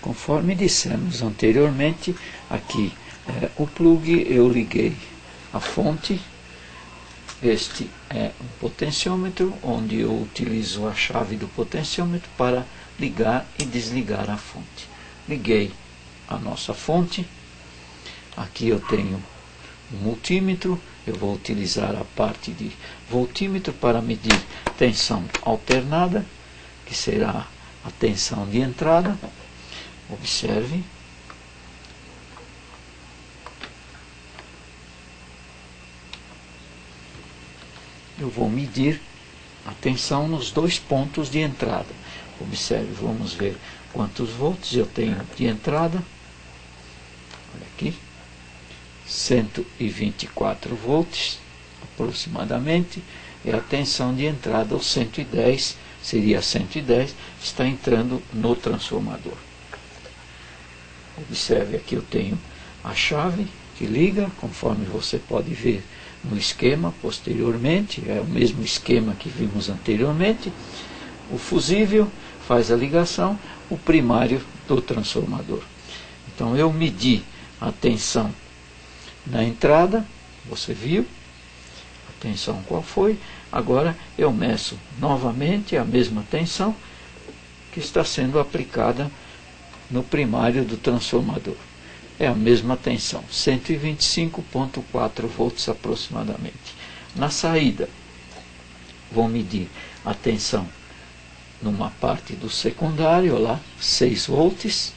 Conforme dissemos anteriormente, aqui o plug eu liguei a fonte. Este é um potenciômetro, onde eu utilizo a chave do potenciômetro para ligar e desligar a fonte. Liguei a nossa fonte. Aqui eu tenho um multímetro. Eu vou utilizar a parte de voltímetro para medir tensão alternada, que será a tensão de entrada. Observe. Eu vou medir a tensão nos dois pontos de entrada. Observe, vamos ver quantos volts eu tenho de entrada. Olha aqui, 124 volts aproximadamente. É a tensão de entrada, o 110, seria 110, está entrando no transformador. Observe, aqui eu tenho a chave que liga, conforme você pode ver no esquema posteriormente, é o mesmo esquema que vimos anteriormente. O fusível faz a ligação, o primário do transformador. Então eu medi a tensão na entrada, você viu a tensão qual foi. Agora eu meço novamente a mesma tensão que está sendo aplicada no primário do transformador. É a mesma tensão, 125,4 volts aproximadamente. Na saída, vou medir a tensão numa parte do secundário, lá, 6 volts.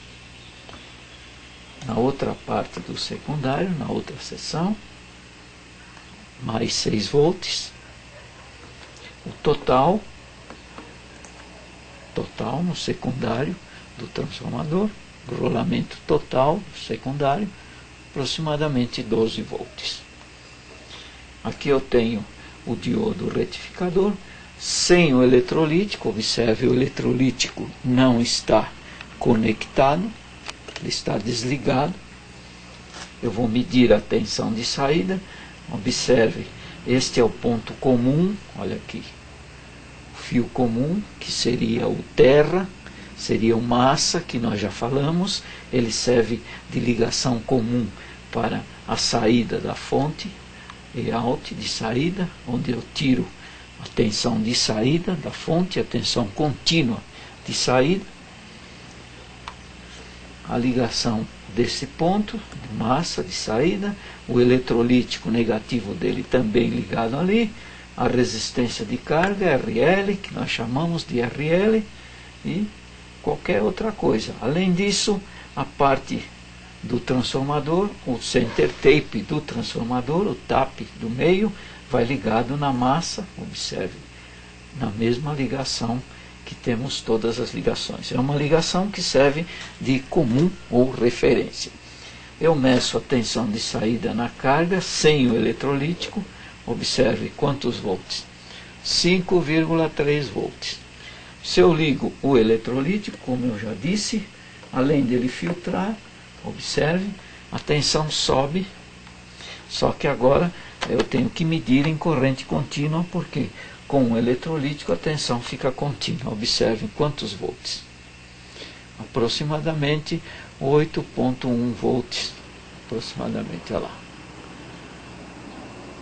Na outra parte do secundário, na outra seção, mais 6 volts. O total no secundário do transformador, o rolamento total secundário, aproximadamente 12 volts. Aqui eu tenho o diodo retificador, sem o eletrolítico. Observe, o eletrolítico não está conectado, ele está desligado. Eu vou medir a tensão de saída. Observe, este é o ponto comum, olha aqui, o fio comum, que seria o terra, seria o massa, que nós já falamos. Ele serve de ligação comum para a saída da fonte, e out de saída, onde eu tiro a tensão de saída da fonte, a tensão contínua de saída. A ligação desse ponto, de massa de saída, o eletrolítico negativo dele também ligado ali, a resistência de carga, RL, que nós chamamos de RL, e qualquer outra coisa. Além disso, a parte do transformador, o center tape do transformador, o TAP do meio, vai ligado na massa. Observe, na mesma ligação que temos todas as ligações. É uma ligação que serve de comum ou referência. Eu meço a tensão de saída na carga sem o eletrolítico. Observe quantos volts, 5,3 volts. Se eu ligo o eletrolítico, como eu já disse, além dele filtrar, observe, a tensão sobe. Só que agora eu tenho que medir em corrente contínua, porque com o eletrolítico a tensão fica contínua. Observe quantos volts, aproximadamente 8,1 volts, aproximadamente, olha lá,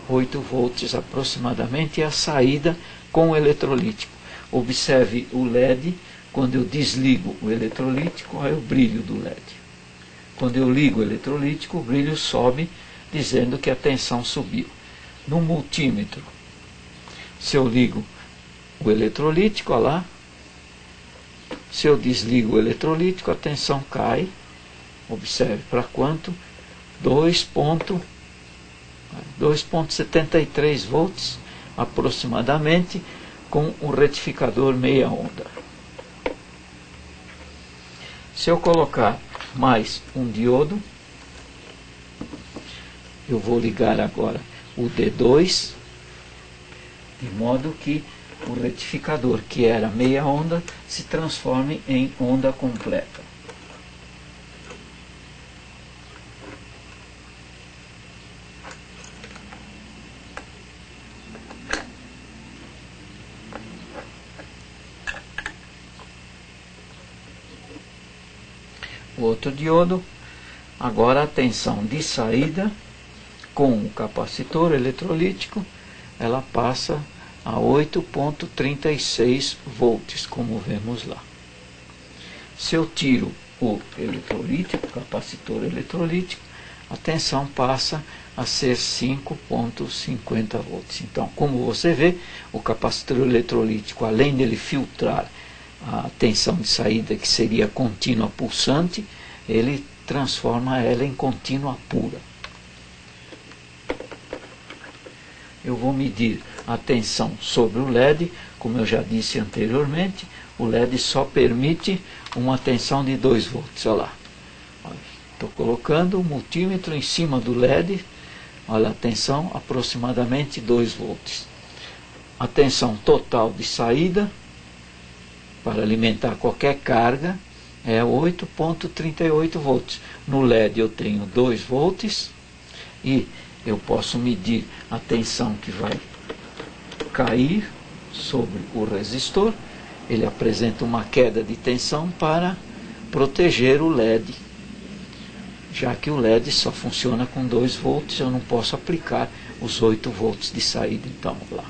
8 volts aproximadamente é a saída com o eletrolítico. Observe o LED, quando eu desligo o eletrolítico, olha o brilho do LED. Quando eu ligo o eletrolítico, o brilho sobe, dizendo que a tensão subiu. No multímetro, se eu ligo o eletrolítico, olha lá, se eu desligo o eletrolítico, a tensão cai. Observe para quanto? 2,73 volts aproximadamente, com o retificador meia onda. Se eu colocar mais um diodo, eu vou ligar agora o D2, de modo que o retificador, que era meia onda, se transforme em onda completa. outro diodo. Agora a tensão de saída com o capacitor eletrolítico, ela passa a 8,36 volts, como vemos lá. Se eu tiro o eletrolítico, o capacitor eletrolítico, a tensão passa a ser 5,50 volts. Então, como você vê, o capacitor eletrolítico, além dele filtrar a tensão de saída, que seria contínua pulsante, ele transforma ela em contínua pura. Eu vou medir a tensão sobre o LED, como eu já disse anteriormente, o LED só permite uma tensão de 2 volts. Olha lá, estou colocando o multímetro em cima do LED, olha a tensão, aproximadamente 2 volts. A tensão total de saída, para alimentar qualquer carga, é 8,38 volts. No LED eu tenho 2 volts e eu posso medir a tensão que vai cair sobre o resistor. Ele apresenta uma queda de tensão para proteger o LED. Já que o LED só funciona com 2 volts, eu não posso aplicar os 8 volts de saída. Então, lá,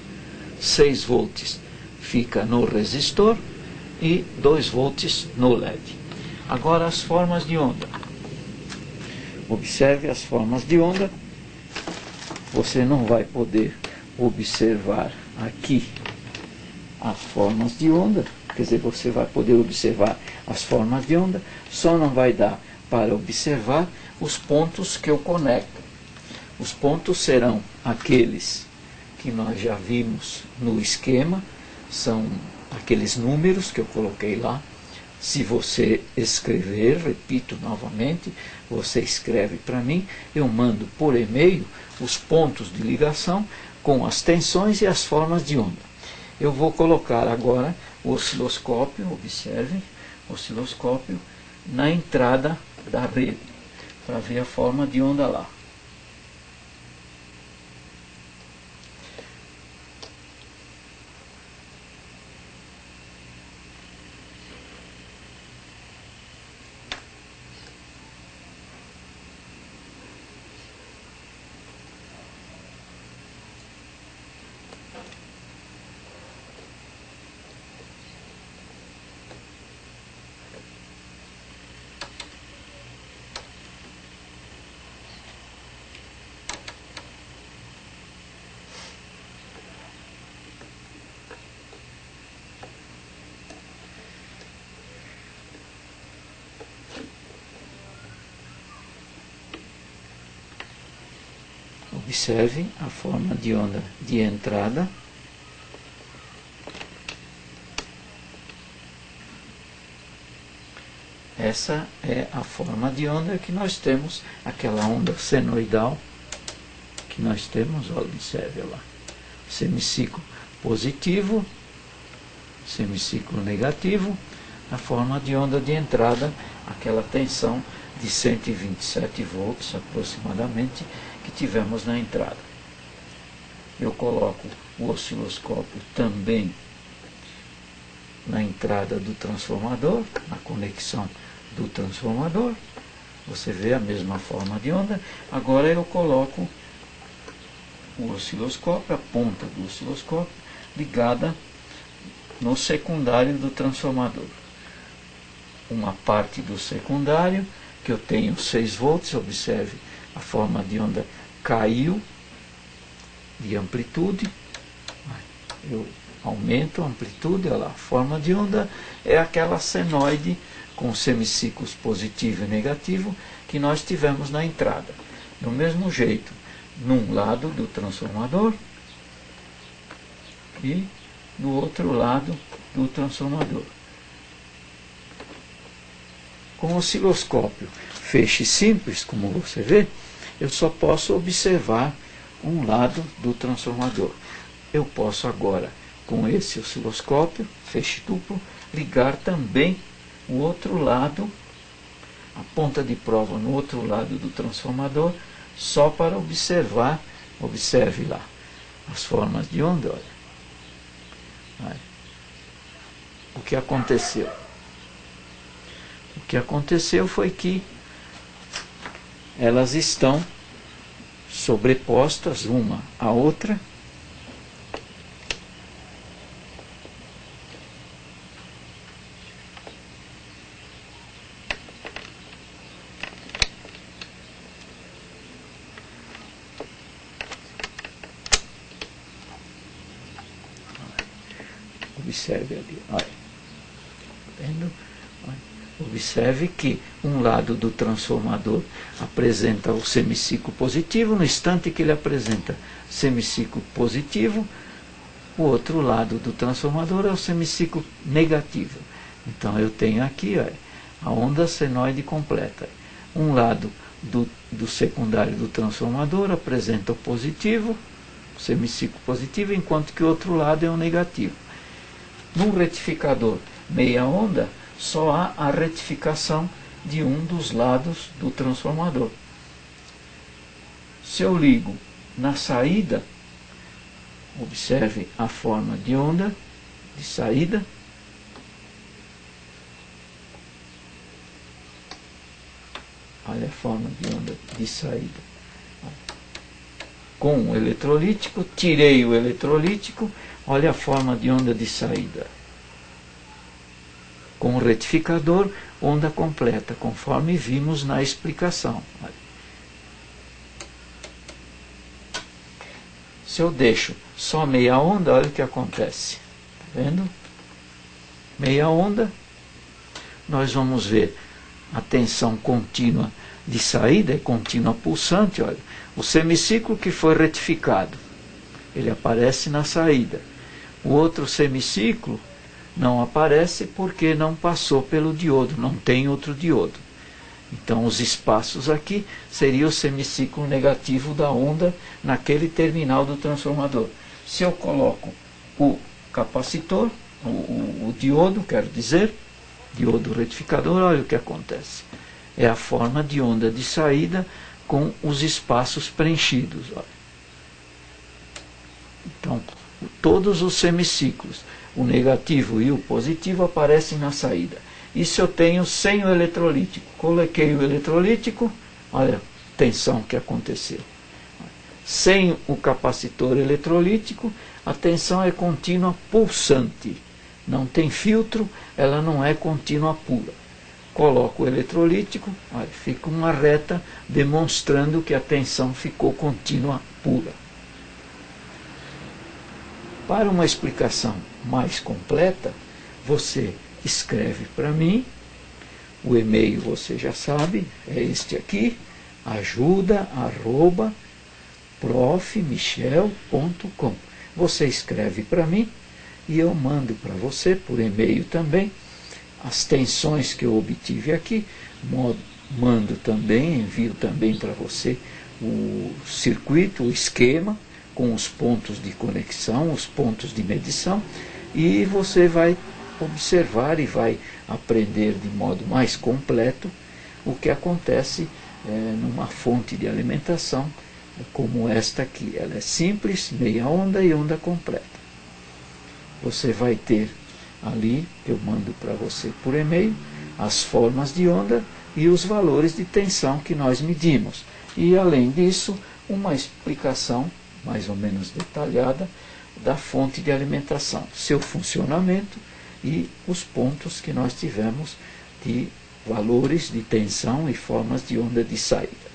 6 volts fica no resistor e 2 volts no LED. Agora as formas de onda. Observe as formas de onda. Você não vai poder observar aqui as formas de onda, quer dizer, você vai poder observar as formas de onda, só não vai dar para observar os pontos que eu conecto. Os pontos serão aqueles que nós já vimos no esquema, são aqueles números que eu coloquei lá. Se você escrever, repito novamente, você escreve para mim, eu mando por e-mail os pontos de ligação com as tensões e as formas de onda. Eu vou colocar agora o osciloscópio, observem, o osciloscópio na entrada da rede, para ver a forma de onda lá. Observe a forma de onda de entrada. Essa é a forma de onda que nós temos, aquela onda senoidal que nós temos, observe lá. Semiciclo positivo, semiciclo negativo, a forma de onda de entrada, aquela tensão de 127 volts aproximadamente que tivemos na entrada. Eu coloco o osciloscópio também na entrada do transformador, na conexão do transformador. Você vê a mesma forma de onda. Agora eu coloco o osciloscópio, a ponta do osciloscópio, ligada no secundário do transformador. Uma parte do secundário, que eu tenho 6 volts, observe, a forma de onda caiu de amplitude. Eu aumento a amplitude, olha lá, a forma de onda é aquela senoide com semiciclos positivo e negativo que nós tivemos na entrada. Do mesmo jeito, num lado do transformador e no outro lado do transformador. Com o osciloscópio feixe simples, como você vê, eu só posso observar um lado do transformador. Eu posso agora, com esse osciloscópio, feixe duplo, ligar também o outro lado, a ponta de prova no outro lado do transformador, só para observar, observe lá, as formas de onda, olha. O que aconteceu? O que aconteceu foi que elas estão sobrepostas uma à outra. Observe ali, olha. Vendo? Olha. Observe que um lado do transformador apresenta o semiciclo positivo, no instante que ele apresenta semiciclo positivo, o outro lado do transformador é o semiciclo negativo. Então eu tenho aqui, olha, a onda senoide completa. Um lado do secundário do transformador apresenta o positivo, o semiciclo positivo, enquanto que o outro lado é o negativo. No retificador meia onda, só há a retificação de um dos lados do transformador. Se eu ligo na saída, observe a forma de onda de saída. Olha a forma de onda de saída. Com o eletrolítico, tirei o eletrolítico, olha a forma de onda de saída. Com o retificador, onda completa, conforme vimos na explicação. Se eu deixo só meia onda, olha o que acontece. Está vendo? Meia onda, nós vamos ver a tensão contínua de saída, é contínua pulsante, olha. O semiciclo que foi retificado, ele aparece na saída. O outro semiciclo não aparece porque não passou pelo diodo, não tem outro diodo. Então os espaços aqui seria o semiciclo negativo da onda naquele terminal do transformador. Se eu coloco o capacitor, o diodo, quero dizer, diodo retificador, olha o que acontece. É a forma de onda de saída com os espaços preenchidos. Olha. Então, todos os semiciclos, o negativo e o positivo, aparecem na saída. Isso eu tenho sem o eletrolítico. Coloquei o eletrolítico, olha a tensão que aconteceu. Sem o capacitor eletrolítico, a tensão é contínua pulsante. Não tem filtro, ela não é contínua pura. Coloco o eletrolítico, olha, fica uma reta demonstrando que a tensão ficou contínua pura. Para uma explicação mais completa, você escreve para mim, o e-mail você já sabe, é este aqui, ajuda@profmichel.com. Você escreve para mim e eu mando para você por e-mail também as tensões que eu obtive aqui, mando também, envio também para você o circuito, o esquema, com os pontos de conexão, os pontos de medição, e você vai observar e vai aprender de modo mais completo o que acontece numa fonte de alimentação como esta aqui. Ela é simples, meia onda e onda completa. Você vai ter ali, eu mando para você por e-mail, as formas de onda e os valores de tensão que nós medimos. E além disso, uma explicação mais ou menos detalhada da fonte de alimentação, seu funcionamento e os pontos que nós tivemos de valores de tensão e formas de onda de saída.